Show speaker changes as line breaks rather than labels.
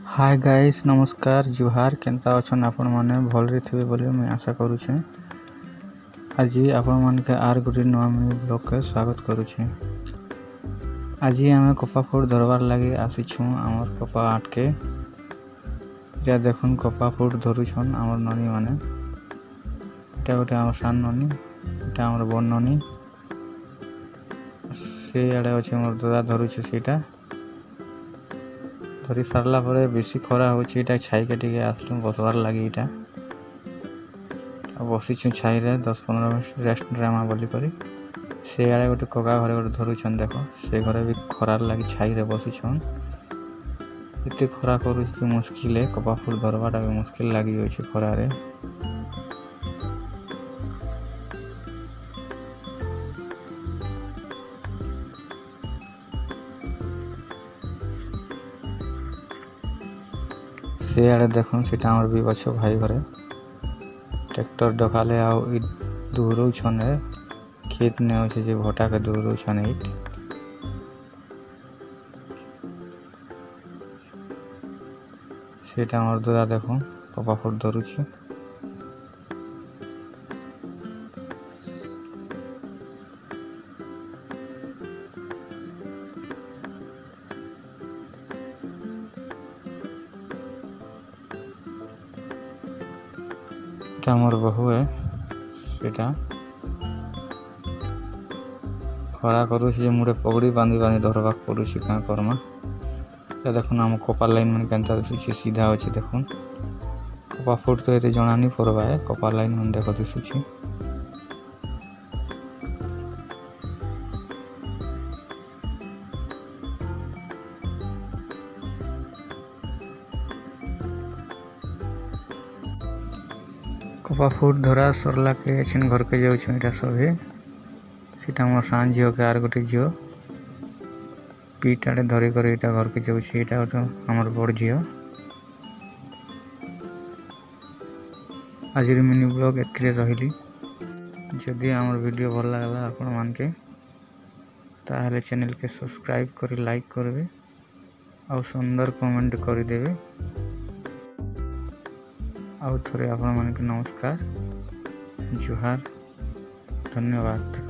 Hi guys नमस्कार जुहार केनता अछन आपण माने भलरे थिबे बोली मैं आशा करूछे। आज आपण मान के आर गुडी नवा मिनी ब्लॉग के स्वागत करूछे। आज हमें कपा फूड धरबार लगे आसी छु हमर कपा आट के जा देखुन कपा फूड धरुछन हमर ननी माने। एटा गोटे हमर सान ननी, एटा हमर बन ननी, से आडे अछि हमर दादा धरुछे। सेटा धरी सारला परे बेसी खरा होछि एटा छाई के टिके आसु बसवार लागि एटा बसी छु छाई रे 10-15 मिनिट रेस्ट ड्रामा बोली करी। से आडे गोटे कका घरे गोटे धरुछन देखो, से घरे भी खरार लागि छाई रे बसी छन। एते खरा करू कि मुश्किल है, कपा फूल धरबाटा भी मुश्किल लागि होछि खरा रे। से आड़े देखुन सीटा हमर भी बछ भाई घरे ट्रैक्टर डकाले आ दूरौ छन रे खेत ने होछि जे भटा के दूरौ छन इट सेटा हमर दादा देखुन कपा फुट धरुछि। हमर बहु है सेटा खड़ा करू जे मुड़े पगड़ी बांधी बांधी धरबाक पड़ुछि का करमा। देखुन हम कपा लाइन मन केनता दिसुछि सीधा अछि। देखुन कपा फुट तो एते जणा नि परबा है, कपा लाइन मन देखो दिसुछि। कपा फूट धरा सरला के छिन घर के जाउ छु एटा सभे सीटा मोर सां जियो के आर गोटे जियो पीटाडे धरी कर एटा घर के जाउ छि। एटा गोटे हमर बड़ जियो। आज मिनी ब्लॉग एतरे रहिली। जदि हमर वीडियो भल लागला आपण मान के ताहले चैनल के सब्सक्राइब करी लाइक करबे आ सुंदर कमेंट करी देबे। आउ थोड़े आपण मान के नमस्कार जुहार धन्यवाद।